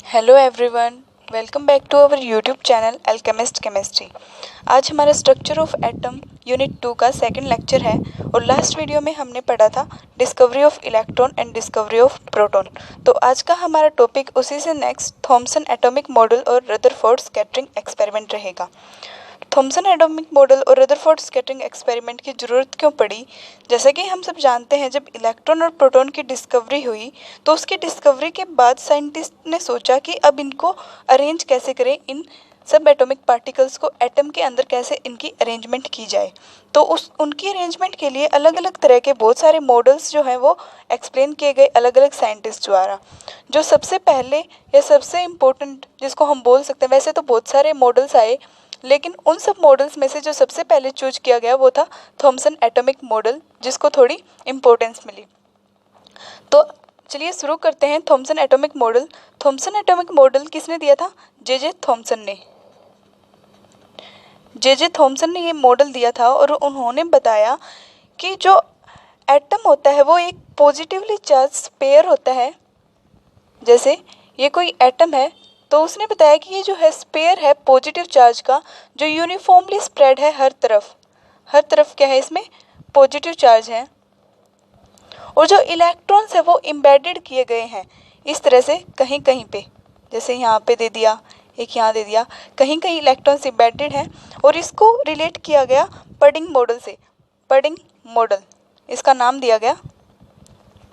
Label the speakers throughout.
Speaker 1: Hello everyone, welcome back to our YouTube channel alchemist chemistry. आज हमारा structure of atom unit 2 का second lecture है और last video में हमने पढ़ा था discovery of electron and discovery of proton. तो आज का हमारा टॉपिक उसी से नेक्स्ट थॉमसन एटॉमिक मॉडल और रदरफोर्ड स्कैटरिंग एक्सपेरिमेंट रहेगा। थॉमसन एटॉमिक मॉडल और रदरफोर्ड स्कैटरिंग एक्सपेरिमेंट की ज़रूरत क्यों पड़ी? जैसा कि हम सब जानते हैं, जब इलेक्ट्रॉन और प्रोटॉन की डिस्कवरी हुई तो उसकी डिस्कवरी के बाद साइंटिस्ट ने सोचा कि अब इनको अरेंज कैसे करें, इन सब एटॉमिक पार्टिकल्स को एटम के अंदर कैसे इनकी अरेंजमेंट की जाए। तो उनकी अरेंजमेंट के लिए अलग अलग तरह के बहुत सारे मॉडल्स जो हैं वो एक्सप्लेन किए गए अलग अलग साइंटिस्ट द्वारा। जो सबसे पहले या सबसे इम्पोर्टेंट जिसको हम बोल सकते हैं, वैसे तो बहुत सारे मॉडल्स आए लेकिन उन सब मॉडल्स में से जो सबसे पहले चूज किया गया वो था थॉमसन एटॉमिक मॉडल, जिसको थोड़ी इम्पोर्टेंस मिली। तो चलिए शुरू करते हैं Thomson atomic model. Thomson atomic model किसने दिया था? जे थॉमसन ने। जे थॉमसन ने ये मॉडल दिया था और उन्होंने बताया कि जो एटम होता है वो एक पॉजिटिवली चार्ज स्पेयर होता है। जैसे ये कोई एटम है तो उसने बताया कि ये जो है स्पेयर है पॉजिटिव चार्ज का, जो यूनिफॉर्मली स्प्रेड है हर तरफ क्या है इसमें पॉजिटिव चार्ज है। और जो इलेक्ट्रॉन्स है वो एम्बेडेड किए गए हैं इस तरह से कहीं कहीं पे, जैसे यहाँ पे दे दिया, एक यहाँ दे दिया, कहीं कहीं इलेक्ट्रॉन्स एम्बेडेड हैं। और इसको रिलेट किया गया पडिंग मॉडल से। पडिंग मॉडल इसका नाम दिया गया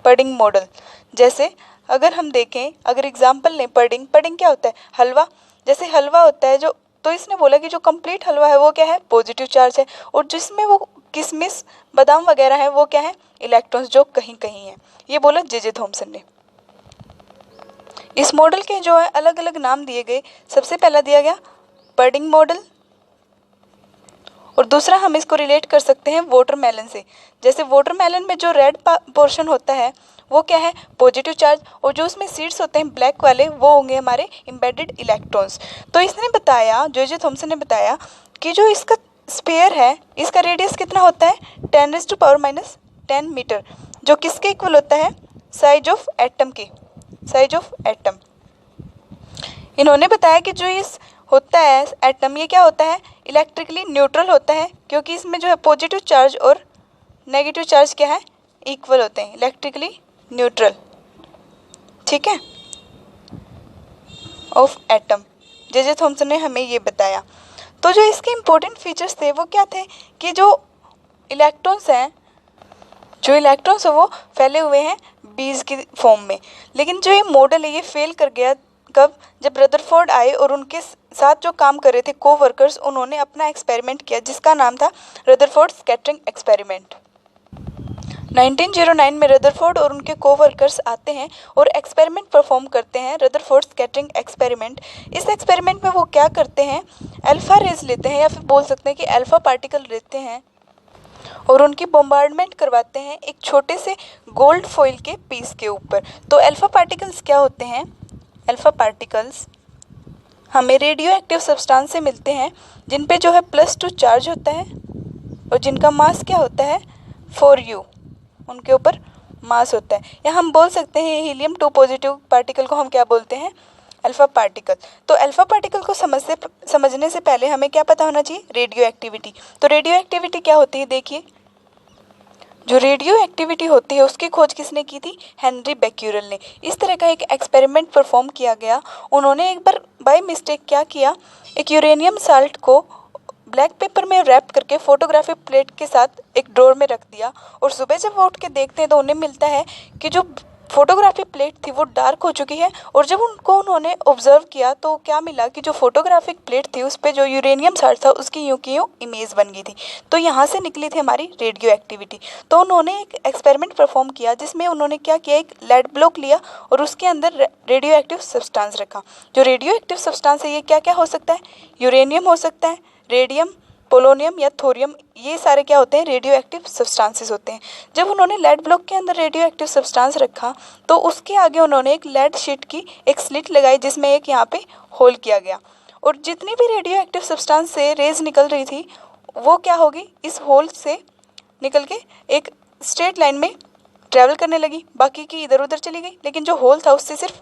Speaker 1: पडिंग मॉडल। जैसे अगर हम देखें, अगर एग्जाम्पल लें, पडिंग क्या होता है? हलवा। जैसे हलवा होता है जो, तो इसने बोला कि जो कंप्लीट हलवा है वो क्या है? पॉजिटिव चार्ज है। और जिसमें वो किशमिश बादाम वगैरह है वो क्या है? इलेक्ट्रॉन्स जो कहीं कहीं है। ये बोला जे थॉमसन ने। इस मॉडल के जो है अलग अलग नाम दिए गए। सबसे पहला दिया गया पडिंग मॉडल, और दूसरा हम इसको रिलेट कर सकते हैं वाटरमेलन से। जैसे वाटरमेलन में जो रेड पोर्शन होता है वो क्या है? पॉजिटिव चार्ज, और जो उसमें सीड्स होते हैं ब्लैक वाले वो होंगे हमारे एम्बेडेड इलेक्ट्रॉन्स। तो इसने बताया, जे थॉमसन ने बताया कि जो इसका स्पेयर है इसका रेडियस कितना होता है? 10⁻⁻10 मीटर, जो किसके इक्वल होता है? साइज ऑफ एटम के। Size of atom. इन्होंने बताया कि जो इस होता है एटम, ये क्या होता है? इलेक्ट्रिकली न्यूट्रल होता है, क्योंकि इसमें जो है पॉजिटिव चार्ज और नेगेटिव चार्ज क्या है? इक्वल होते हैं, इलेक्ट्रिकली न्यूट्रल। ठीक है, ऑफ एटम। जे थॉमसन ने हमें ये बताया। तो जो इसके इम्पोर्टेंट फीचर्स थे वो क्या थे? कि जो इलेक्ट्रॉन्स हैं वो फैले हुए हैं बीज की फॉर्म में। लेकिन जो ये मॉडल है ये फेल कर गया कब? जब रदरफोर्ड आए और उनके साथ जो काम कर रहे थे कोवर्कर्स, उन्होंने अपना एक्सपेरिमेंट किया जिसका नाम था रदरफोर्ड स्कैटरिंग एक्सपेरिमेंट। 1909 में रदरफोर्ड और उनके कोवर्कर्स आते हैं और एक्सपेरिमेंट परफॉर्म करते हैं, रदरफोर्ड स्कैटरिंग एक्सपेरिमेंट। इस एक्सपेरिमेंट में वो क्या करते हैं? अल्फा रेज लेते हैं, या फिर बोल सकते हैं कि अल्फा पार्टिकल लेते हैं, और उनकी बॉम्बार्डमेंट करवाते हैं एक छोटे से गोल्ड फॉइल के पीस के ऊपर। तो अल्फा पार्टिकल्स क्या होते हैं? अल्फा पार्टिकल्स हमें रेडियो एक्टिव सब्सटेंस से मिलते हैं जिन पे जो है +2 चार्ज होता है और जिनका मास क्या होता है? 4u। उनके ऊपर मास होता है, या हम बोल सकते हैं हीलियम 2 पॉजिटिव पार्टिकल को हम क्या बोलते हैं? Alpha particle. तो अल्फा पार्टिकल को समझने से पहले हमें क्या पता होना चाहिए? Radio activity. तो रेडियो एक्टिविटी क्या होती है? देखिए, जो रेडियो एक्टिविटी होती है उसकी खोज किसने की थी? हेनरी बेक्यूरेल ने। इस तरह का एक एक्सपेरिमेंट परफॉर्म किया गया। उन्होंने एक बार बाय मिस्टेक क्या किया, एक यूरेनियम साल्ट को ब्लैक पेपर में रैप करके फोटोग्राफी प्लेट के साथ एक ड्रॉर में रख दिया, और सुबह जब वो उठ के देखते हैं तो उन्हें मिलता है कि जो फोटोग्राफी प्लेट थी वो डार्क हो चुकी है। और जब उन्होंने ऑब्जर्व किया तो क्या मिला कि जो फोटोग्राफिक प्लेट थी उस पर जो यूरेनियम साल्ट था उसकी यूं की यूं इमेज बन गई थी। तो यहाँ से निकली थी हमारी रेडियो एक्टिविटी। तो उन्होंने एक एक्सपेरिमेंट परफॉर्म किया जिसमें उन्होंने क्या किया, एक लेड ब्लॉक लिया और उसके अंदर रेडियो एक्टिव सब्सटेंस रखा। जो रेडियो एक्टिव सब्सटेंस है ये क्या क्या हो सकता है? यूरेनियम हो सकता है, रेडियम, पोलोनियम या थोरियम, ये सारे क्या होते हैं? रेडियो एक्टिव सब्सटेंसेस होते हैं। जब उन्होंने लेड ब्लॉक के अंदर रेडियो एक्टिव सब्सटेंस रखा तो उसके आगे उन्होंने एक लेड शीट की एक स्लिट लगाई जिसमें एक यहाँ पे होल किया गया, और जितनी भी रेडियो एक्टिव सब्सटेंस से रेज निकल रही थी वो क्या होगी? इस होल से निकल के एक स्ट्रेट लाइन में ट्रैवल करने लगी, बाकी की इधर उधर चली गई। लेकिन जो होल था उससे सिर्फ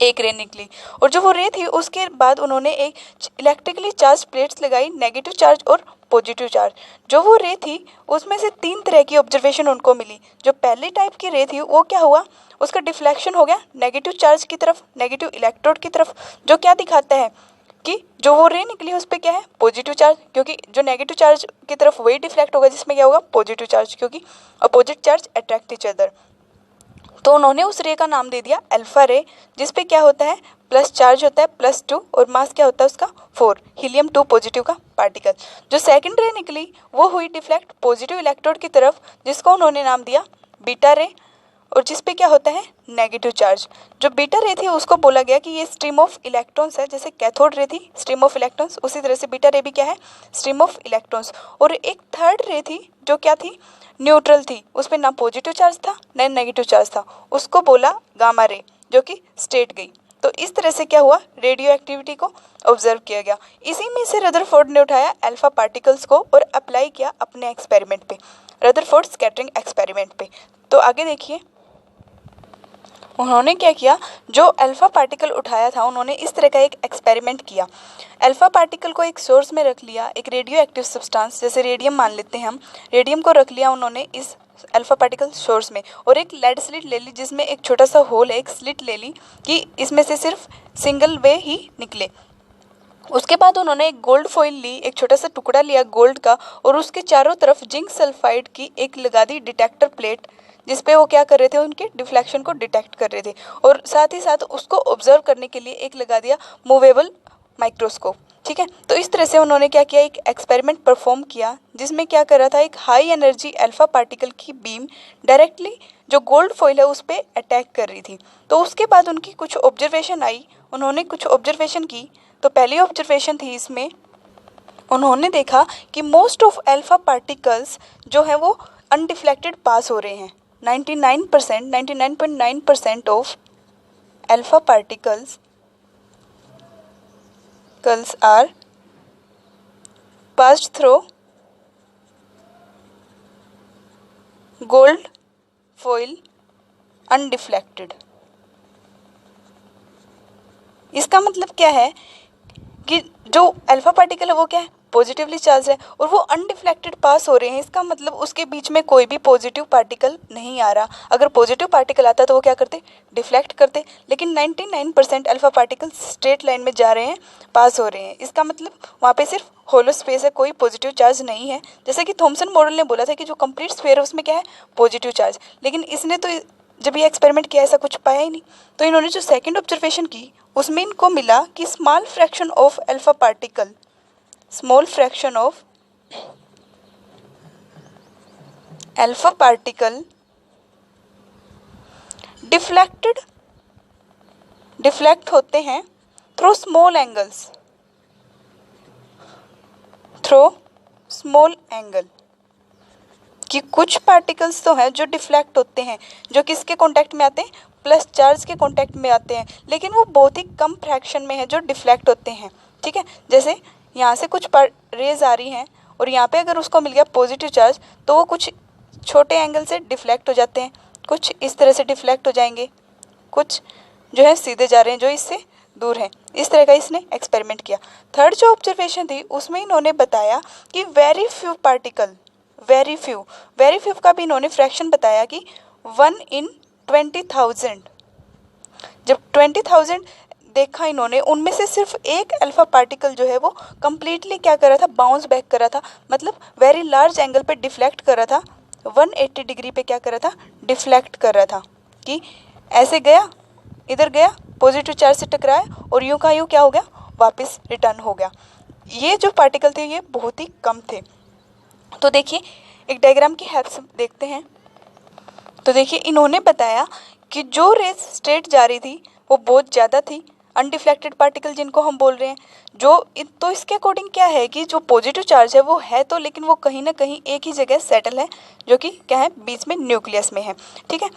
Speaker 1: एक रे निकली, और जो वो रे थी उसके बाद उन्होंने एक इलेक्ट्रिकली चार्ज प्लेट्स लगाई, नेगेटिव चार्ज और पॉजिटिव चार्ज। जो वो रे थी उसमें से 3 तरह की ऑब्जर्वेशन उनको मिली। जो पहले टाइप की रे थी वो क्या हुआ, उसका डिफ्लेक्शन हो गया नेगेटिव चार्ज की तरफ, नेगेटिव इलेक्ट्रोड की तरफ, जो क्या दिखाता है कि जो वो रे निकली उस पर क्या है, पॉजिटिव चार्ज, क्योंकि जो नेगेटिव चार्ज की तरफ वही डिफ्लेक्ट होगा जिसमें क्या होगा, पॉजिटिव चार्ज, क्योंकि opposite charge attract each other. तो उन्होंने उस रे का नाम दे दिया अल्फा रे, जिसपे क्या होता है, प्लस चार्ज होता है +2 और मास क्या होता है उसका 4, हीलियम-2 पॉजिटिव का पार्टिकल। जो सेकंड रे निकली वो हुई डिफ्लेक्ट पॉजिटिव इलेक्ट्रोड की तरफ, जिसको उन्होंने नाम दिया बीटा रे, और जिस पे क्या होता है, नेगेटिव चार्ज। जो बीटा रे थी उसको बोला गया कि ये स्ट्रीम ऑफ इलेक्ट्रॉन्स है, जैसे कैथोड रे थी स्ट्रीम ऑफ इलेक्ट्रॉन्स, उसी तरह से बीटा रे भी क्या है, स्ट्रीम ऑफ इलेक्ट्रॉन्स। और एक थर्ड रे थी जो क्या थी, न्यूट्रल थी, उसमें ना पॉजिटिव चार्ज था ना नेगेटिव चार्ज था, उसको बोला गामा रे, जो कि स्टेट गई। तो इस तरह से क्या हुआ, रेडियो एक्टिविटी को ऑब्जर्व किया गया। इसी में से रदरफोर्ड ने उठाया अल्फा पार्टिकल्स को और अप्लाई किया अपने एक्सपेरिमेंट पे, रदरफोर्ड स्कैटरिंग एक्सपेरिमेंट पे। तो आगे देखिए उन्होंने क्या किया, जो अल्फा पार्टिकल उठाया था उन्होंने इस तरह का एक एक्सपेरिमेंट किया। अल्फा पार्टिकल को एक सोर्स में रख लिया, एक रेडियो एक्टिव सब्सटेंस जैसे रेडियम मान लेते हैं हम, रेडियम को रख लिया उन्होंने इस अल्फा पार्टिकल सोर्स में, और एक लेड स्लिट ले ली जिसमें एक छोटा सा होल है, एक स्लिट ले ली कि इसमें से सिर्फ सिंगल वे ही निकले। उसके बाद उन्होंने एक गोल्ड फॉइल ली, एक छोटा सा टुकड़ा लिया गोल्ड का, और उसके चारों तरफ जिंक सल्फाइड की एक लगा दी डिटेक्टर प्लेट, जिसपे वो क्या कर रहे थे, उनके डिफ्लेक्शन को डिटेक्ट कर रहे थे, और साथ ही साथ उसको ऑब्जर्व करने के लिए एक लगा दिया मूवेबल माइक्रोस्कोप। ठीक है, तो इस तरह से उन्होंने क्या किया, एक एक्सपेरिमेंट परफॉर्म किया जिसमें क्या कर रहा था, एक हाई एनर्जी अल्फा पार्टिकल की बीम डायरेक्टली जो गोल्ड फॉइल है उस पर अटैक कर रही थी। तो उसके बाद उनकी कुछ ऑब्जर्वेशन आई, उन्होंने कुछ ऑब्जर्वेशन की। तो पहली ऑब्जर्वेशन थी इसमें उन्होंने देखा कि मोस्ट ऑफ अल्फा पार्टिकल्स जो है वो अनडिफ्लेक्टेड पास हो रहे हैं। 99.9% of alpha particles are passed through gold foil undeflected। इसका मतलब क्या है कि जो अल्फा पार्टिकल है वो क्या है, पॉजिटिवली चार्ज है, और वो अनडिफ्लेक्टेड पास हो रहे हैं। इसका मतलब उसके बीच में कोई भी पॉजिटिव पार्टिकल नहीं आ रहा। अगर पॉजिटिव पार्टिकल आता तो वो क्या करते, डिफ्लेक्ट करते, लेकिन 99% अल्फा पार्टिकल स्ट्रेट लाइन में जा रहे हैं, पास हो रहे हैं। इसका मतलब वहाँ पे सिर्फ होलो स्पेस है, कोई पॉजिटिव चार्ज नहीं है। जैसे कि थॉमसन मॉडल ने बोला था कि जो कंप्लीट स्फीयर है उसमें क्या है, पॉजिटिव चार्ज, लेकिन इसने तो जब ये एक्सपेरिमेंट किया ऐसा कुछ पाया ही नहीं। तो इन्होंने जो सेकंड ऑब्जर्वेशन की उसमें इनको मिला कि small fraction of alpha particle, small fraction of alpha particle deflect होते हैं through small angles, कि कुछ पार्टिकल्स तो हैं जो डिफ्लेक्ट होते हैं, जो किसके कांटेक्ट में आते हैं, प्लस चार्ज के कांटेक्ट में आते हैं, लेकिन वो बहुत ही कम फ्रैक्शन में है जो डिफ्लेक्ट होते हैं। ठीक है, जैसे यहाँ से कुछ रेज आ रही हैं और यहाँ पे अगर उसको मिल गया पॉजिटिव चार्ज तो वो कुछ छोटे एंगल से डिफ्लेक्ट हो जाते हैं, कुछ इस तरह से डिफ्लेक्ट हो जाएंगे, कुछ जो है सीधे जा रहे हैं जो इससे दूर हैं। इस तरह का इसने एक्सपेरिमेंट किया। थर्ड जो ऑब्जर्वेशन थी उसमें इन्होंने बताया कि वेरी फ्यू का भी इन्होंने फ्रैक्शन बताया कि 1 in 20,000। जब 20,000 देखा इन्होंने, उनमें से सिर्फ एक अल्फा पार्टिकल जो है वो कम्प्लीटली क्या कर रहा था, बाउंस बैक कर रहा था, मतलब वेरी लार्ज एंगल पे डिफ्लेक्ट कर रहा था, 180 डिग्री पे क्या कर रहा था, डिफ्लेक्ट कर रहा था, कि ऐसे गया, इधर गया, पॉजिटिव चार्ज से टकराया और यूं का यूं क्या हो गया, वापस रिटर्न हो गया। ये जो पार्टिकल थे ये बहुत ही कम थे। तो देखिए एक डायग्राम की हेल्प से देखते हैं। तो देखिए इन्होंने बताया कि जो रेस स्ट्रेट जा रही थी वो बहुत ज़्यादा थी, अनडिफ्लेक्टेड पार्टिकल जिनको हम बोल रहे हैं, तो इसके अकॉर्डिंग क्या है कि जो पॉजिटिव चार्ज है वो है तो, लेकिन वो कहीं ना कहीं एक ही जगह सेटल है, जो कि क्या है, बीच में न्यूक्लियस में है। ठीक है,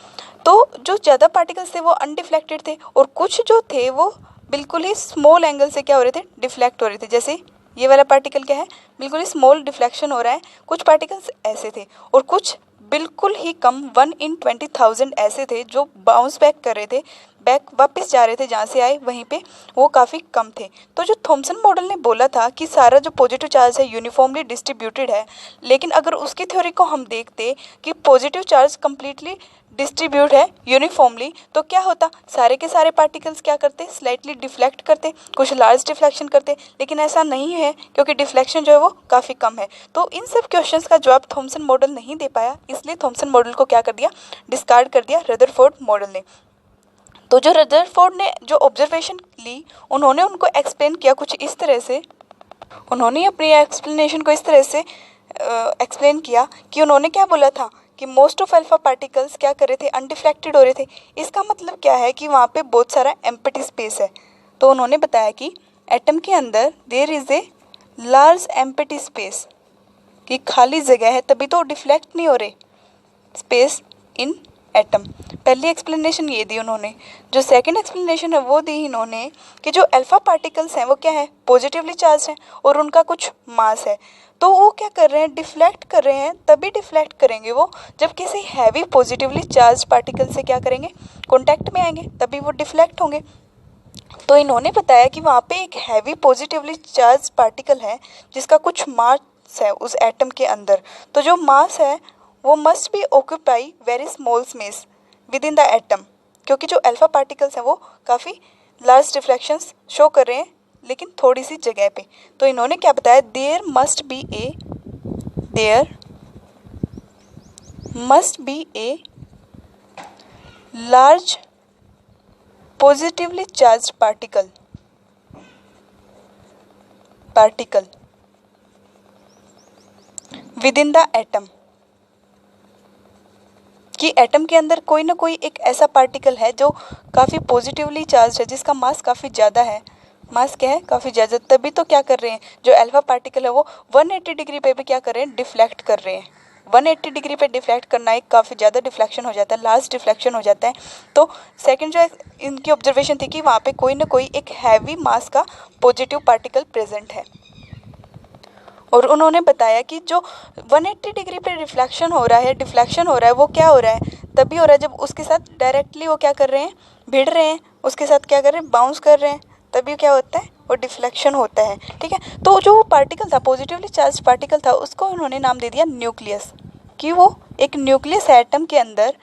Speaker 1: तो जो ज़्यादा पार्टिकल्स थे वो अनडिफ्लेक्टेड थे और कुछ जो थे वो बिल्कुल ही स्मॉल एंगल से क्या हो रहे थे, डिफ्लेक्ट हो रहे थे। जैसे ये वाला पार्टिकल क्या है, बिल्कुल ही स्मॉल डिफ्लेक्शन हो रहा है। कुछ पार्टिकल्स ऐसे थे और कुछ बिल्कुल ही कम 1 in 20,000 ऐसे थे जो बाउंस बैक कर रहे थे बैक वापस जा रहे थे जहाँ से आए वहीं पे वो काफ़ी कम थे। तो जो थॉमसन मॉडल ने बोला था कि सारा जो पॉजिटिव चार्ज है यूनिफॉर्मली डिस्ट्रीब्यूटेड है, लेकिन अगर उसकी थ्योरी को हम देखते कि पॉजिटिव चार्ज कम्प्लीटली डिस्ट्रीब्यूट है यूनिफॉर्मली, तो क्या होता, सारे के सारे पार्टिकल्स क्या करते, स्लाइटली डिफ्लेक्ट करते, कुछ लार्ज डिफ्लेक्शन करते। लेकिन ऐसा नहीं है क्योंकि डिफ्लेक्शन जो है वो काफ़ी कम है। तो इन सब क्वेश्चंस का जवाब थॉमसन मॉडल नहीं दे पाया, इसलिए थॉमसन मॉडल को क्या कर दिया, डिस्कार्ड कर दिया रदरफोर्ड मॉडल ने। तो जो रदरफोर्ड ने जो ऑब्जर्वेशन ली, उन्होंने उनको एक्सप्लेन किया कुछ इस तरह से, उन्होंने अपनी एक्सप्लेनेशन को इस तरह से एक्सप्लेन किया कि उन्होंने क्या बोला था कि मोस्ट ऑफ अल्फा पार्टिकल्स क्या कर रहे थे, अनडिफ्लेक्टेड हो रहे थे। इसका मतलब क्या है कि वहाँ पे बहुत सारा एम्प्टी स्पेस है। तो उन्होंने बताया कि एटम के अंदर there is a large empty space, कि खाली जगह है, तभी तो डिफ्लेक्ट नहीं हो रहे, स्पेस इन एटम। पहली एक्सप्लेनेशन ये दी उन्होंने। जो सेकंड एक्सप्लेनेशन है वो दी इन्होंने कि जो अल्फा पार्टिकल्स हैं वो क्या है, पॉजिटिवली चार्ज हैं और उनका कुछ मास है। तो वो क्या कर रहे हैं, डिफ्लेक्ट कर रहे हैं। तभी डिफ्लेक्ट करेंगे वो जब किसी हैवी पॉजिटिवली चार्ज पार्टिकल से क्या करेंगे, कॉन्टैक्ट में आएंगे, तभी वो डिफ्लेक्ट होंगे। तो इन्होंने बताया कि वहाँ पे एक हैवी पॉजिटिवली चार्ज पार्टिकल है जिसका कुछ मास है उस एटम के अंदर। तो जो मास है वो must be occupy very small space with in the atom, क्योंकि जो अल्फा पार्टिकल्स हैं वो काफ़ी लार्ज डिफ्लेक्शंस शो कर रहे हैं लेकिन थोड़ी सी जगह पे। तो इन्होंने क्या बताया, there must be a large positively charge particle within the atom, कि एटम के अंदर कोई ना कोई एक ऐसा पार्टिकल है जो काफ़ी पॉजिटिवली चार्ज है, जिसका मास काफ़ी ज़्यादा है। मास क्या है, काफ़ी ज़्यादा। तभी तो क्या कर रहे हैं, जो अल्फा पार्टिकल है वो 180 डिग्री पे भी क्या कर रहे हैं, डिफ्लेक्ट कर रहे हैं। 180 डिग्री पे डिफ्लेक्ट करना एक काफ़ी ज़्यादा डिफ्लेक्शन हो जाता है, लार्ज डिफ्लेक्शन हो जाता है। तो सेकंड जो इनकी ऑब्जर्वेशन थी कि वहाँ पे कोई ना कोई एक हैवी मास का पॉजिटिव पार्टिकल प्रेजेंट है। और उन्होंने बताया कि जो 180 डिग्री पे डिफ्लेक्शन हो रहा है, डिफ्लेक्शन हो रहा है, वो क्या हो रहा है, तभी हो रहा है जब उसके साथ डायरेक्टली वो क्या कर रहे हैं, भिड़ रहे हैं, उसके साथ क्या कर रहे हैं, बाउंस कर रहे हैं, तभी क्या होता है, वो डिफ्लेक्शन होता है। ठीक है। तो जो पार्टिकल था, पॉजिटिवली चार्ज पार्टिकल था, उसको उन्होंने नाम दे दिया न्यूक्लियस, कि वो एक न्यूक्लियस है एटम के अंदर।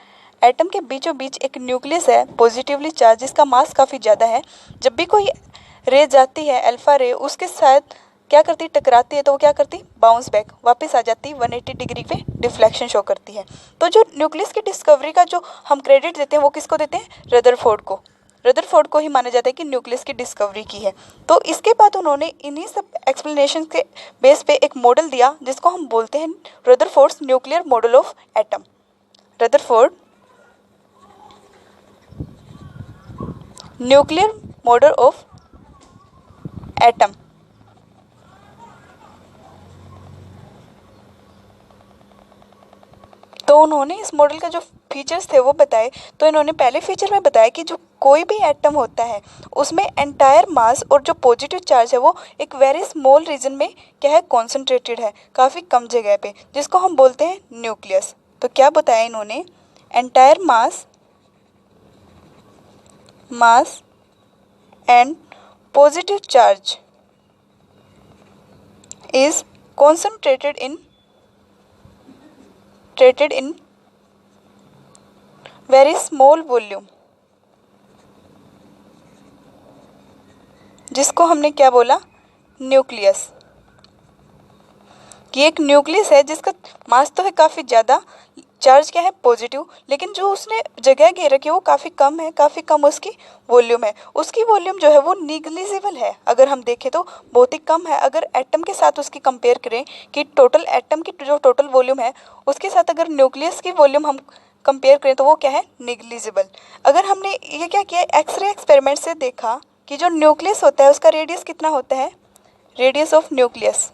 Speaker 1: एटम के बीचों बीच एक न्यूक्लियस है पॉजिटिवली चार्ज, जिसका मास काफ़ी ज़्यादा है। जब भी कोई रे जाती है, अल्फा रे, उसके साथ क्या करती, टकराती है, तो वो क्या करती, बाउंस बैक, वापस आ जाती, 180 डिग्री पे डिफ्लेक्शन शो करती है। तो जो न्यूक्लियस की डिस्कवरी का जो हम क्रेडिट देते हैं वो किसको देते हैं, रदरफोर्ड को। रदरफोर्ड को ही माना जाता है कि न्यूक्लियस की डिस्कवरी की है। तो इसके बाद उन्होंने इन्हीं सब एक्सप्लेनेशन के बेस पे एक मॉडल दिया जिसको हम बोलते हैं Rutherford's nuclear model of atom. Rutherford nuclear model of atom. तो उन्होंने इस मॉडल का जो फीचर्स थे वो बताए। तो इन्होंने पहले फीचर में बताया कि जो कोई भी एटम होता है उसमें एंटायर मास और जो पॉजिटिव चार्ज है वो एक वेरी स्मॉल रीजन में क्या है, कॉन्सेंट्रेटेड है, काफ़ी कम जगह पे, जिसको हम बोलते हैं न्यूक्लियस। तो क्या बताया इन्होंने, entire mass and positive charge is concentrated in very small volume, जिसको हमने क्या बोला, न्यूक्लियस। कि एक न्यूक्लियस है जिसका मास तो है काफ़ी ज़्यादा, चार्ज क्या है, पॉजिटिव, लेकिन जो उसने जगह घेर रखी है वो काफ़ी कम है, काफ़ी कम उसकी वॉल्यूम है। उसकी वॉल्यूम जो है वो निग्लिजिबल है, अगर हम देखें तो बहुत ही कम है। अगर एटम के साथ उसकी कंपेयर करें कि टोटल एटम की जो टोटल वॉल्यूम है उसके साथ अगर न्यूक्लियस की वॉल्यूम हम कंपेयर करें तो वो क्या है, निग्लिजिबल। अगर हमने ये क्या किया, एक्सरे एक्सपेरिमेंट से देखा कि जो न्यूक्लियस होता है उसका रेडियस कितना होता है, रेडियस ऑफ न्यूक्लियस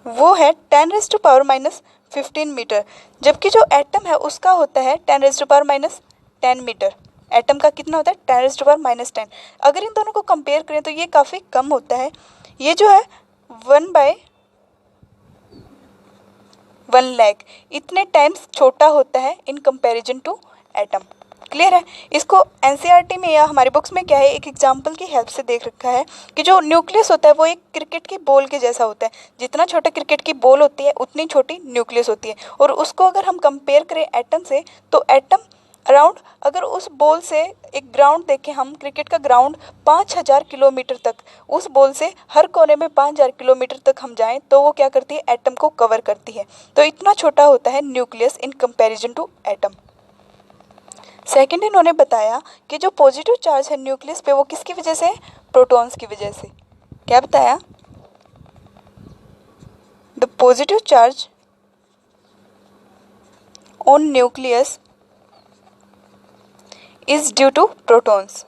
Speaker 1: वो है 10⁻⁻15 मीटर, जबकि जो एटम है उसका होता है 10⁻⁻10 मीटर। एटम का कितना होता है, 10⁻⁻10। अगर इन दोनों को कंपेयर करें तो ये काफ़ी कम होता है। ये जो है 1,00,000 इतने टाइम्स छोटा होता है in comparison to atom. Clear है? इसको एनसीईआरटी में या हमारी बुक्स में क्या है, एक एग्जांपल की हेल्प से देख रखा है कि जो न्यूक्लियस होता है वो एक क्रिकेट की बॉल के जैसा होता है। जितना छोटा क्रिकेट की बॉल होती है उतनी छोटी न्यूक्लियस होती है। और उसको अगर हम कंपेयर करें एटम से, तो एटम अराउंड, अगर उस बॉल से एक ग्राउंड देखें हम, क्रिकेट का ग्राउंड 5,000 किलोमीटर तक, उस बॉल से हर कोने में 5,000 किलोमीटर तक हम जाएं तो वो क्या करती है, एटम को कवर करती है। तो इतना छोटा होता है nucleus in comparison to atom. Second, इन्होंने बताया कि जो पॉजिटिव चार्ज है न्यूक्लियस पे वो किसकी वजह से है, प्रोटॉन्स की वजह से। क्या बताया, the positive charge on nucleus is due to protons.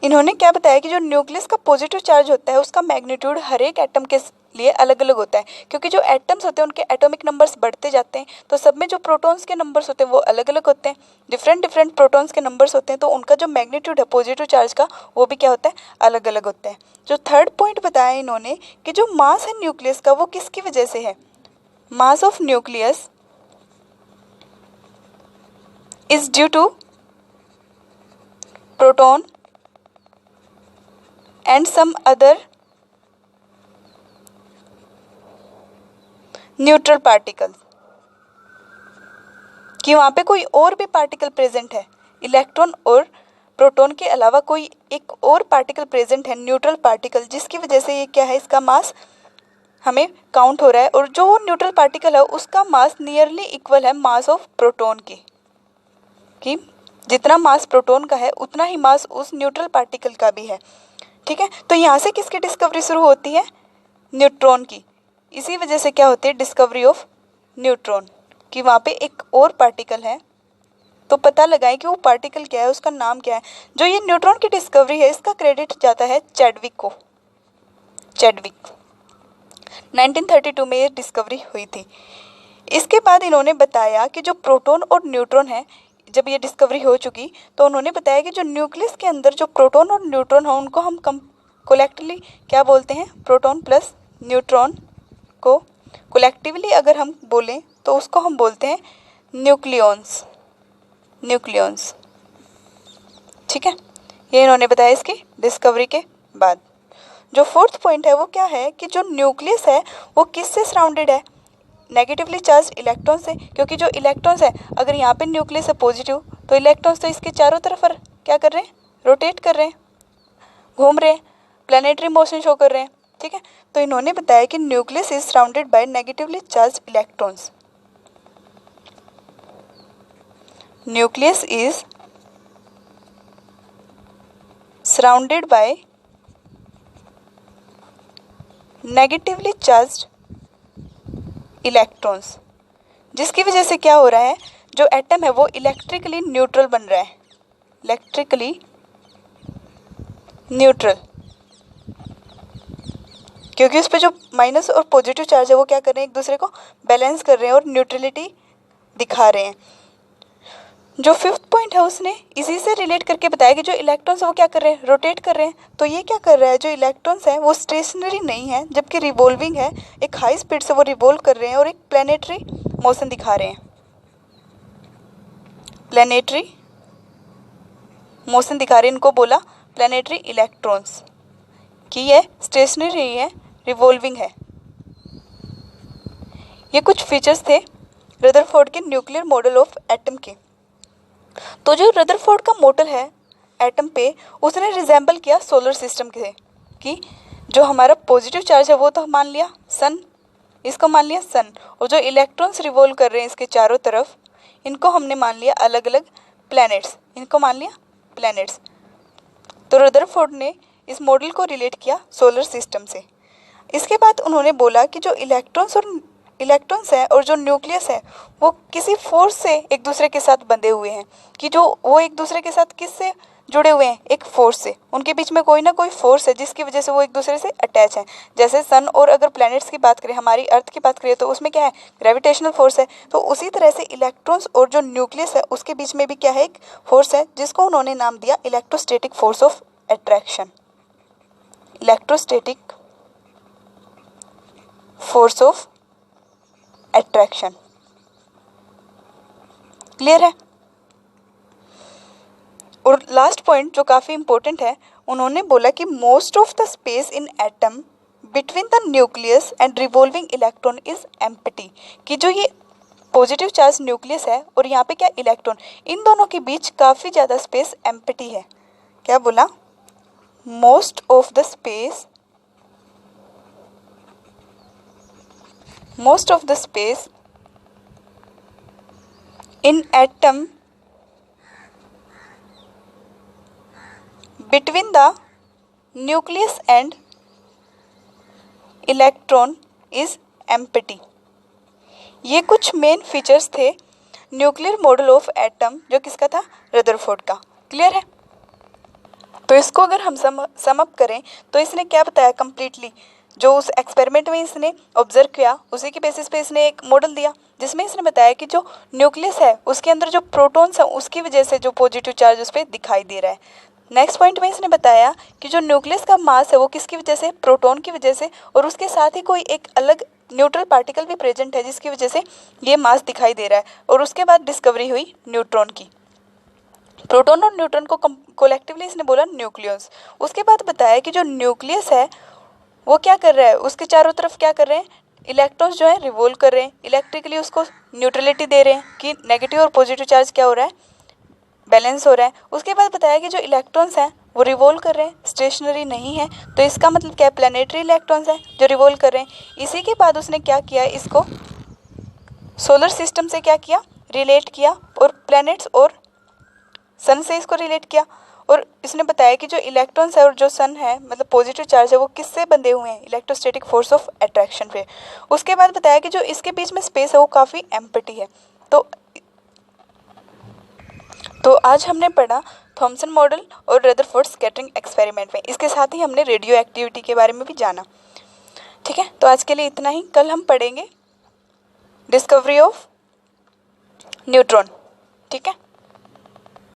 Speaker 1: इन्होंने क्या बताया कि जो न्यूक्लियस का पॉजिटिव चार्ज होता है उसका मैग्नीट्यूड हर एक एटम के लिए अलग अलग होता है, क्योंकि जो एटम्स होते हैं उनके एटॉमिक नंबर्स बढ़ते जाते हैं, तो सब में जो प्रोटॉन्स के नंबर्स होते हैं वो अलग अलग होते हैं। डिफरेंट डिफरेंट प्रोटॉन्स के नंबर्स होते हैं, तो उनका जो मैग्नीट्यूड है पॉजिटिव चार्ज का वो भी क्या होता है, अलग अलग होता है। जो थर्ड पॉइंट बताया इन्होंने कि जो मास है न्यूक्लियस का वो किसकी वजह से है, mass of nucleus is due to proton and some other neutral particle, कि वहाँ पे कोई और भी पार्टिकल प्रेजेंट है, इलेक्ट्रॉन और प्रोटॉन के अलावा कोई एक और पार्टिकल प्रेजेंट है, न्यूट्रल पार्टिकल, जिसकी वजह से ये क्या है, इसका मास हमें काउंट हो रहा है। और जो न्यूट्रल पार्टिकल है उसका मास नियरली इक्वल है मास ऑफ प्रोटॉन की, कि जितना मास प्रोटॉन का है उतना ही मास उस न्यूट्रल पार्टिकल का भी है। ठीक है, तो यहाँ से किसकी डिस्कवरी शुरू होती है, न्यूट्रॉन की। इसी वजह से क्या होती है, डिस्कवरी ऑफ न्यूट्रॉन, कि वहाँ पे एक और पार्टिकल है, तो पता लगाएं कि वो पार्टिकल क्या है, उसका नाम क्या है। जो ये न्यूट्रॉन की डिस्कवरी है इसका क्रेडिट जाता है चैडविक को। चैडविक 1932 में ये डिस्कवरी हुई थी। इसके बाद इन्होंने बताया कि जो प्रोटॉन और न्यूट्रॉन है, जब ये डिस्कवरी हो चुकी तो उन्होंने बताया कि जो न्यूक्लियस के अंदर जो प्रोटॉन और न्यूट्रॉन हो उनको हम कोलेक्टिवली क्या बोलते हैं, प्रोटॉन प्लस न्यूट्रॉन को कोलेक्टिवली अगर हम बोलें तो उसको हम बोलते हैं न्यूक्लियॉन्स। न्यूक्लियॉन्स, ठीक है, ये इन्होंने बताया इसकी डिस्कवरी के बाद। जो फोर्थ पॉइंट है वो क्या है कि जो न्यूक्लियस है वो किससे सराउंडेड है, नेगेटिवली चार्ज इलेक्ट्रॉन से, क्योंकि जो इलेक्ट्रॉन्स है, अगर यहाँ पे न्यूक्लियस है पॉजिटिव तो इलेक्ट्रॉन्स तो इसके चारों तरफ क्या कर रहे हैं, रोटेट कर रहे हैं, घूम रहे हैं, प्लानिटरी मोशन शो कर रहे हैं। ठीक है, तो इन्होंने बताया कि nucleus is surrounded by negatively charge electrons. Nucleus is surrounded by negatively charged electrons, जिसकी वजह से क्या हो रहा है, जो एटम है वो इलेक्ट्रिकली न्यूट्रल बन रहा है, इलेक्ट्रिकली न्यूट्रल, क्योंकि उस पर जो माइनस और पॉजिटिव चार्ज है वो क्या कर रहे हैं, एक दूसरे को बैलेंस कर रहे हैं और न्यूट्रलिटी दिखा रहे हैं। जो फिफ्थ पॉइंट है उसने इसी से रिलेट करके बताया कि जो इलेक्ट्रॉन्स है वो क्या कर रहे हैं, रोटेट कर रहे हैं। तो ये क्या कर रहा है, जो इलेक्ट्रॉन्स है वो स्टेशनरी नहीं है जबकि रिवॉल्विंग है, एक हाई स्पीड से वो रिवॉल्व कर रहे हैं और एक प्लानिटरी मोशन दिखा रहे हैं, प्लानिटरी मोशन दिखा रहे हैं। इनको बोला प्लानिटरी इलेक्ट्रॉन्स, कि ये स्टेशनरी है, रिवॉल्विंग है। ये कुछ फीचर्स थे रदरफोर्ड के न्यूक्लियर मॉडल ऑफ एटम के। तो जो रदरफोर्ड का मॉडल है एटम पे, उसने रिजेंबल किया सोलर सिस्टम के, कि जो हमारा पॉजिटिव चार्ज है वो तो मान लिया सन, इसको मान लिया सन, और जो इलेक्ट्रॉन्स रिवॉल्व कर रहे हैं इसके चारों तरफ, इनको हमने मान लिया अलग अलग प्लैनेट्स, इनको मान लिया प्लैनेट्स। तो रदरफोर्ड ने इस मॉडल को रिलेट किया सोलर सिस्टम से। इसके बाद उन्होंने बोला कि जो इलेक्ट्रॉन्स है और जो न्यूक्लियस है वो किसी फोर्स से एक दूसरे के साथ बंधे हुए हैं, कि जो वो एक दूसरे के साथ किससे जुड़े हुए हैं, एक फोर्स से। उनके बीच में कोई ना कोई फोर्स है जिसकी वजह से वो एक दूसरे से अटैच हैं। जैसे सन और अगर प्लैनेट्स की बात करें, हमारी अर्थ की बात करें, तो उसमें क्या है, ग्रेविटेशनल फोर्स है। तो उसी तरह से इलेक्ट्रॉन्स और जो न्यूक्लियस है उसके बीच में भी क्या है, एक फोर्स है जिसको उन्होंने नाम दिया electrostatic force of attraction. Electrostatic force of attraction. Clear है? और लास्ट पॉइंट जो काफ़ी इंपॉर्टेंट है, उन्होंने बोला कि most of the space in atom between the nucleus and revolving electron is empty. कि जो ये पॉजिटिव चार्ज न्यूक्लियस है और यहाँ पे क्या इलेक्ट्रॉन, इन दोनों के बीच काफ़ी ज़्यादा स्पेस एम्प्टी है। क्या बोला? Most of the space in atom between the nucleus and electron is empty. ये कुछ मेन फीचर्स थे न्यूक्लियर मॉडल ऑफ एटम, जो किसका था? रदरफोर्ड का। क्लियर है? तो इसको अगर हम सम अप करें तो इसने क्या बताया कंप्लीटली, जो उस एक्सपेरिमेंट में इसने ऑब्जर्व किया उसी के बेसिस पे इसने एक मॉडल दिया, जिसमें इसने बताया कि जो न्यूक्लियस है उसके अंदर जो प्रोटॉन्स हैं उसकी वजह से जो पॉजिटिव चार्ज उस पर दिखाई दे रहा है। नेक्स्ट पॉइंट में इसने बताया कि जो न्यूक्लियस का मास है वो किसकी वजह से? प्रोटॉन की वजह से, और उसके साथ ही कोई एक अलग न्यूट्रल पार्टिकल भी प्रेजेंट है जिसकी वजह से ये मास दिखाई दे रहा है। और उसके बाद डिस्कवरी हुई न्यूट्रॉन की। प्रोटॉन और न्यूट्रॉन को कोलेक्टिवली इसने बोला न्यूक्लियस। उसके बाद बताया कि जो न्यूक्लियस है वो क्या कर रहा है, उसके चारों तरफ क्या कर रहे हैं? इलेक्ट्रॉन्स जो है रिवॉल्व कर रहे हैं, इलेक्ट्रिकली उसको न्यूट्रलिटी दे रहे हैं कि नेगेटिव और पॉजिटिव चार्ज क्या हो रहा है? बैलेंस हो रहा है। उसके बाद बताया कि जो इलेक्ट्रॉन्स हैं वो रिवॉल्व कर रहे हैं, स्टेशनरी नहीं है, तो इसका मतलब क्या? प्लानिटरी इलेक्ट्रॉन्स हैं जो रिवॉल्व कर रहे हैं। इसी के बाद उसने क्या किया, इसको सोलर सिस्टम से क्या किया? रिलेट किया, और प्लैनेट्स और सन से इसको रिलेट किया। और इसने बताया कि जो इलेक्ट्रॉन्स है और जो सन है, मतलब पॉजिटिव चार्ज है, वो किससे बंधे हुए हैं? इलेक्ट्रोस्टैटिक फोर्स ऑफ अट्रैक्शन पे। उसके बाद बताया कि जो इसके बीच में स्पेस है वो काफ़ी एम्प्टी है। तो आज हमने पढ़ा थॉमसन मॉडल और रदरफोर्ड स्कैटरिंग एक्सपेरिमेंट में। इसके साथ ही हमने रेडियो एक्टिविटी के बारे में भी जाना। ठीक है, तो आज के लिए इतना ही। कल हम पढ़ेंगे डिस्कवरी ऑफ न्यूट्रॉन। ठीक है।